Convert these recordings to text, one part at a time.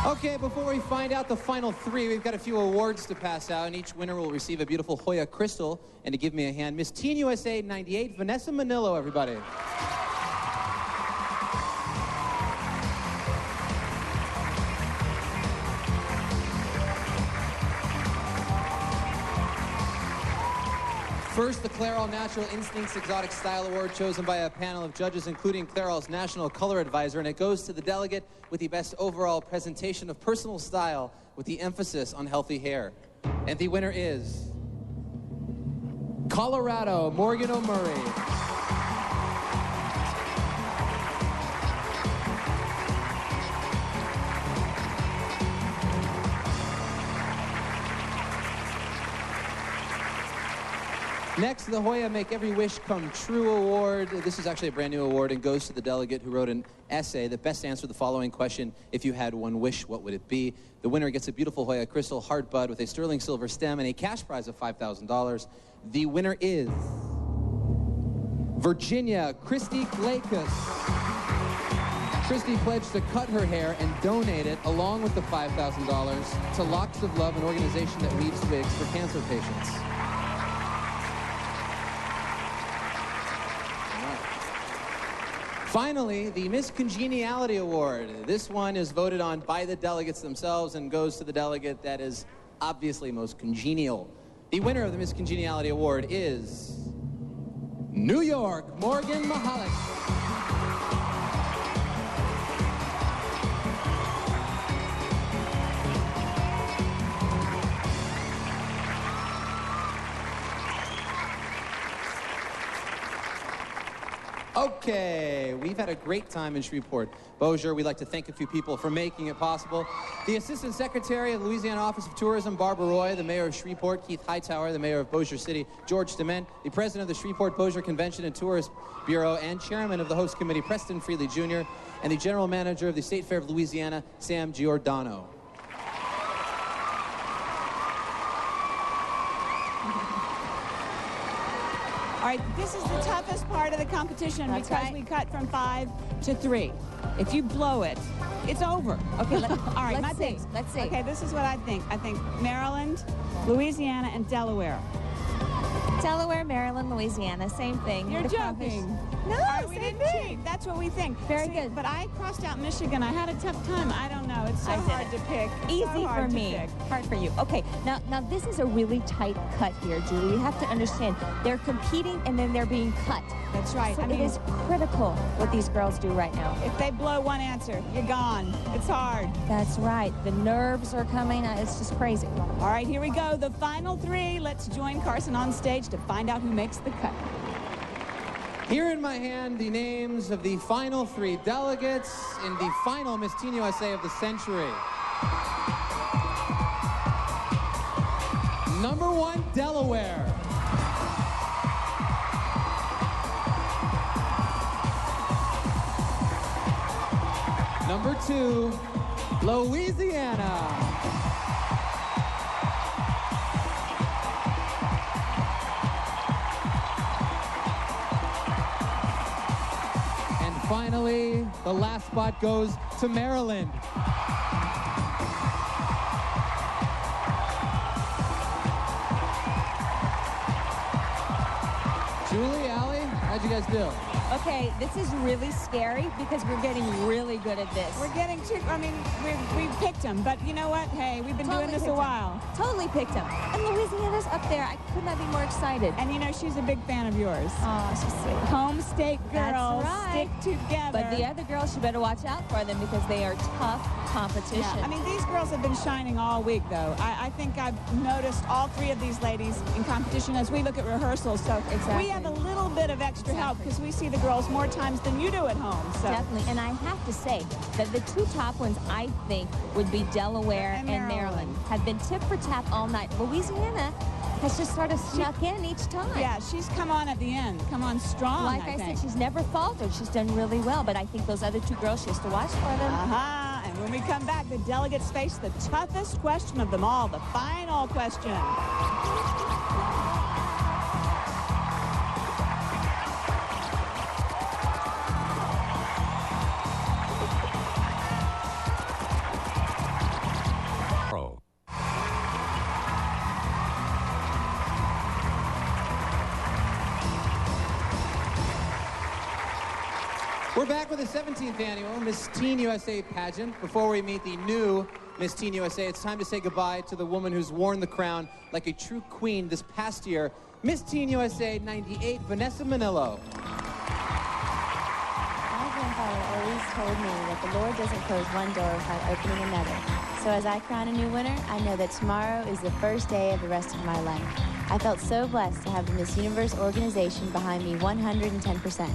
Okay, before we find out the final three, we've got a few awards to pass out, and each winner will receive a beautiful Hoya crystal. And to give me a hand, Miss Teen USA 98, Vanessa Manillo, everybody. First, the Clairol Natural Instincts Exotic Style Award, chosen by a panel of judges, including Clairol's National Color Advisor, and it goes to the delegate with the best overall presentation of personal style with the emphasis on healthy hair. And the winner is Colorado, Morgan O'Murray. Next, the Hoya Make Every Wish Come True Award. This is actually a brand new award and goes to the delegate who wrote an essay that best answered the following question: if you had one wish, what would it be? The winner gets a beautiful Hoya crystal heart bud with a sterling silver stem and a cash prize of $5,000. The winner is Virginia Christy Glakus. Christy pledged to cut her hair and donate it, along with the $5,000, to Locks of Love, an organization that weaves wigs for cancer patients. Finally, the Miss Congeniality Award. This one is voted on by the delegates themselves and goes to the delegate that is obviously most congenial. The winner of the Miss Congeniality Award is New York, Morgan Mahalik. Okay, we've had a great time in Shreveport. Bossier, we'd like to thank a few people for making it possible. The Assistant Secretary of the Louisiana Office of Tourism, Barbara Roy, the Mayor of Shreveport, Keith Hightower, the Mayor of Bossier City, George Dement, the President of the Shreveport-Bossier Convention and Tourist Bureau, and Chairman of the Host Committee, Preston Freely Jr., and the General Manager of the State Fair of Louisiana, Sam Giordano. All right, this is the toughest part of the competition. That's because we cut from 5 to 3. If you blow it, it's over. Okay, all right, let's see. Let's see. Okay, this is what I think. I think Maryland, Louisiana, and Delaware. Delaware, Maryland, Louisiana, same thing. You're joking. No, we didn't cheat. That's what we think. Very good. But I crossed out Michigan. I had a tough time. I don't know. It's so hard to pick. Easy for me. Hard for you. Okay, now this is a really tight cut here, Julie. You have to understand. They're competing and then they're being cut. That's right. So it is critical what these girls do right now. If they blow one answer, you're gone. It's hard. That's right. The nerves are coming. It's just crazy. All right, here we go. The final 3. Let's join Carson on stage to find out who makes the cut. Here in my hand, the names of the final 3 delegates in the final Miss Teen USA of the century. Number 1, Delaware. Number 2, Louisiana. Finally, the last spot goes to Maryland. Julie, Allie, how'd you guys do? Okay, this is really scary because we're getting really good at this. We're getting too, I mean, we picked them, but you know what? Hey, we've been doing this a while. Totally picked them. And Louisiana's up there. I could not be more excited. And you know, she's a big fan of yours. Oh, she's sweet. Home state girls, right. stick together. But the other girls, you better watch out for them because they are tough competition. Yeah, I mean, these girls have been shining all week, though. I think I've noticed all 3 of these ladies in competition as we look at rehearsals. So we have a little bit of extra help because we see the girls more times than you do at home. So. Definitely. And I have to say that the 2 top ones, I think, would be Delaware and Maryland. Have been tip for tap all night. Louisiana has just sort of snuck in each time. Yeah, she's come on at the end. Come on strong, Like I said, she's never faltered. She's done really well. But I think those other 2 girls, she has to watch for them. And when we come back, the delegates face the toughest question of them all, the final question. We're back with the 17th annual Miss Teen USA pageant. Before we meet the new Miss Teen USA, it's time to say goodbye to the woman who's worn the crown like a true queen this past year, Miss Teen USA 98, Vanessa Minnillo. My grandfather always told me that the Lord doesn't close one door without opening another. So as I crown a new winner, I know that tomorrow is the first day of the rest of my life. I felt so blessed to have the Miss Universe organization behind me 110%.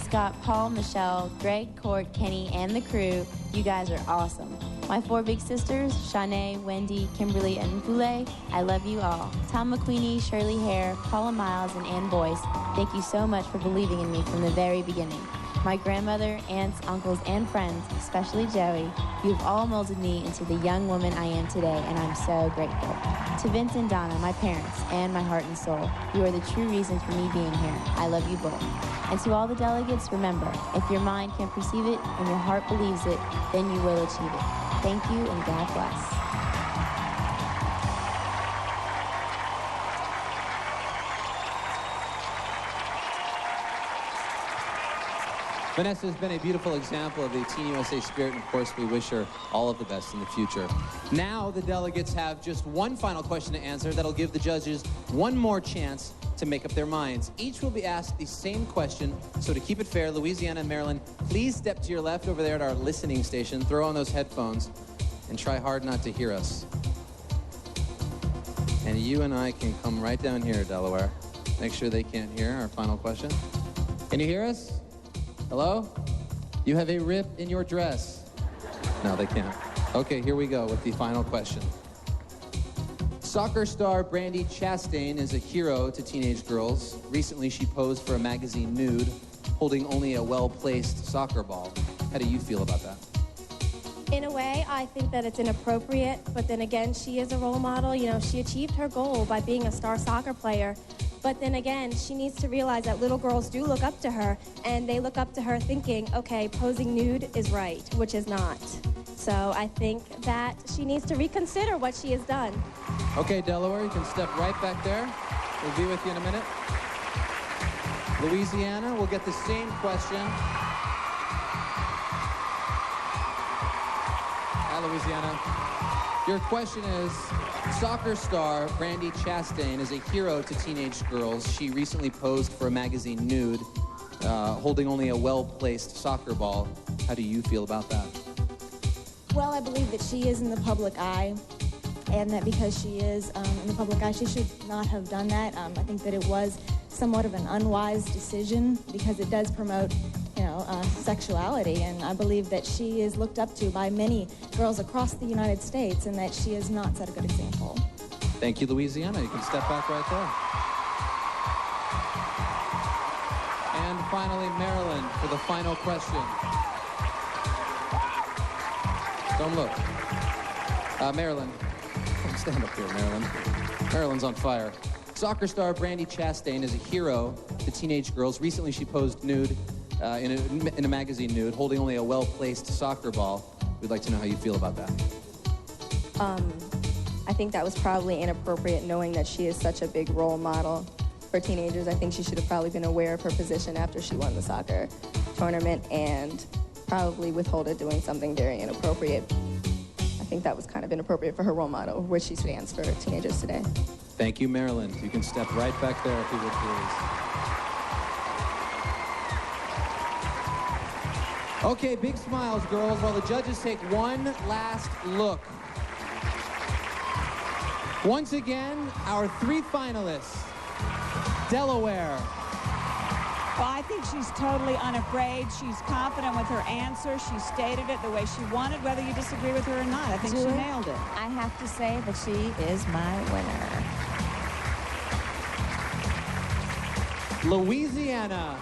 Scott, Paul, Michelle, Greg, Court, Kenny, and the crew, you guys are awesome. My 4 big sisters, Shanae, Wendy, Kimberly, and Boulay, I love you all. Tom McQueenie, Shirley Hare, Paula Miles, and Ann Boyce, thank you so much for believing in me from the very beginning. My grandmother, aunts, uncles, and friends, especially Joey, you've all molded me into the young woman I am today, and I'm so grateful. To Vince and Donna, my parents, and my heart and soul, you are the true reasons for me being here. I love you both. And to all the delegates, remember, if your mind can perceive it and your heart believes it, then you will achieve it. Thank you, and God bless. Vanessa has been a beautiful example of the Teen USA spirit, and of course we wish her all of the best in the future. Now the delegates have just one final question to answer that'll give the judges one more chance to make up their minds. Each will be asked the same question, so to keep it fair, Louisiana and Maryland, please step to your left over there at our listening station, throw on those headphones, and try hard not to hear us. And you and I can come right down here, Delaware. Make sure they can't hear our final question. Can you hear us? Hello? You have a rip in your dress. No, they can't. Okay, here we go with the final question. Soccer star Brandi Chastain is a hero to teenage girls. Recently, she posed for a magazine nude, holding only a well-placed soccer ball. How do you feel about that? In a way, I think that it's inappropriate, but then again, she is a role model. You know, she achieved her goal by being a star soccer player. But then again, she needs to realize that little girls do look up to her, and they look up to her thinking, okay, posing nude is right, which is not. So I think that she needs to reconsider what she has done. Okay, Delaware, you can step right back there. We'll be with you in a minute. Louisiana, we'll get the same question. Hi, Louisiana. Your question is, soccer star Brandi Chastain is a hero to teenage girls. She recently posed for a magazine nude, holding only a well-placed soccer ball. How do you feel about that? Well, I believe that she is in the public eye, and that because she is in the public eye, she should not have done that. I think that it was somewhat of an unwise decision because it does promote, you know, sexuality, and I believe that she is looked up to by many girls across the United States, and that she has not set a good example. Thank you, Louisiana. You can step back right there. And finally, Maryland for the final question. Don't look. Maryland. Stand up here, Maryland. Maryland's on fire. Soccer star Brandi Chastain is a hero to teenage girls. Recently, she posed nude in a magazine nude, holding only a well-placed soccer ball. We'd like to know how you feel about that. I think that was probably inappropriate, knowing that she is such a big role model for teenagers. I think she should have probably been aware of her position after she won the soccer tournament and probably withhold doing something very inappropriate. I think that was kind of inappropriate for her role model, which she stands for teenagers today. Thank you, Maryland. You can step right back there if you would, please. Okay, big smiles, girls, while the judges take one last look. Once again, our 3 finalists. Delaware. Well, I think she's totally unafraid. She's confident with her answer. She stated it the way she wanted, whether you disagree with her or not. I think she nailed it. I have to say that she is my winner. Louisiana.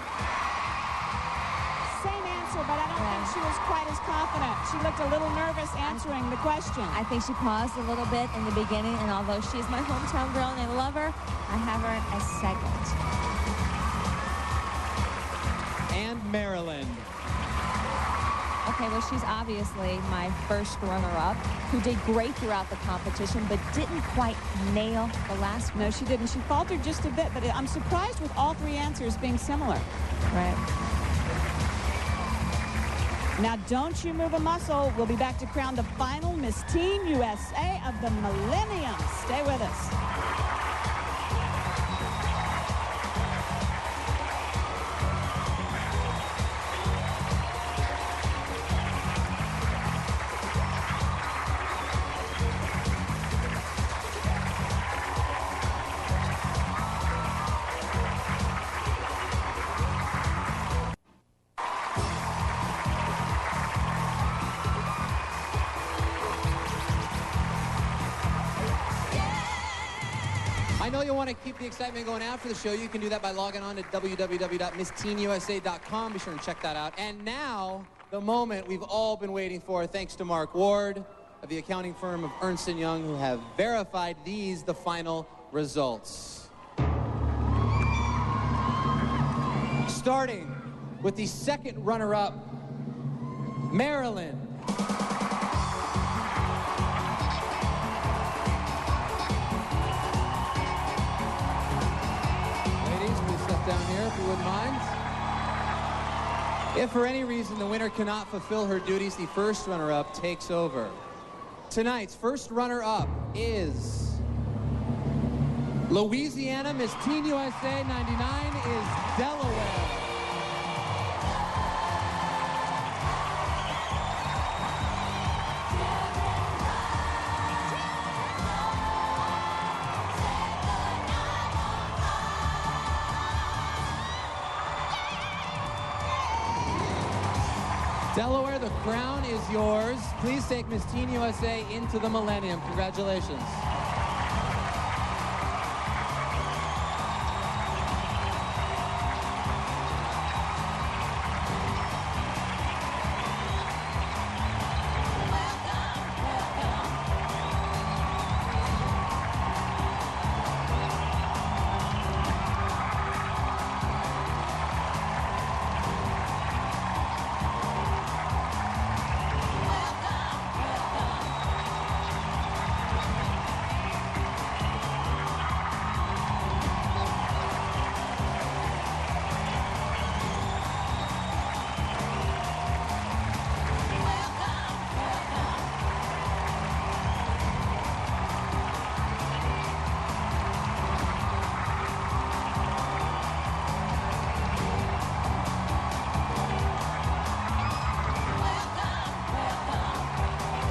Same answer, but I don't think she was quite as confident. She looked a little nervous answering the question. I think she paused a little bit in the beginning, and although she's my hometown girl and I love her, I have her as second. And Maryland. Okay, well, she's obviously my first runner-up, who did great throughout the competition, but didn't quite nail the last one. No, she didn't. She faltered just a bit, but I'm surprised with all 3 answers being similar. Right. Now, don't you move a muscle. We'll be back to crown the final Miss Teen USA of the Millennium. Stay with us. I know you'll want to keep the excitement going after the show. You can do that by logging on to www.missteenusa.com. Be sure and check that out. And now, the moment we've all been waiting for, thanks to Mark Ward of the accounting firm of Ernst & Young, who have verified these, the final results. Starting with the second runner-up, Maryland. Down here, if you wouldn't mind. If for any reason the winner cannot fulfill her duties, the first runner-up takes over. Tonight's first runner-up is Louisiana. Miss Teen USA 99 is Delaware. Delaware, the crown is yours. Please take Miss Teen USA into the Millennium. Congratulations.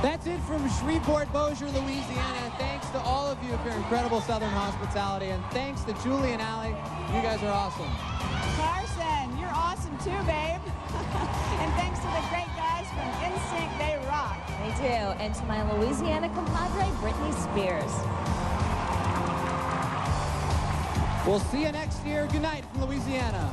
That's it from Shreveport, Bossier, Louisiana. Thanks to all of you for your incredible Southern hospitality, and thanks to Julie and Allie. You guys are awesome. Carson, you're awesome too, babe. And thanks to the great guys from NSYNC, they rock. They do. And to my Louisiana compadre, Britney Spears. We'll see you next year. Good night from Louisiana.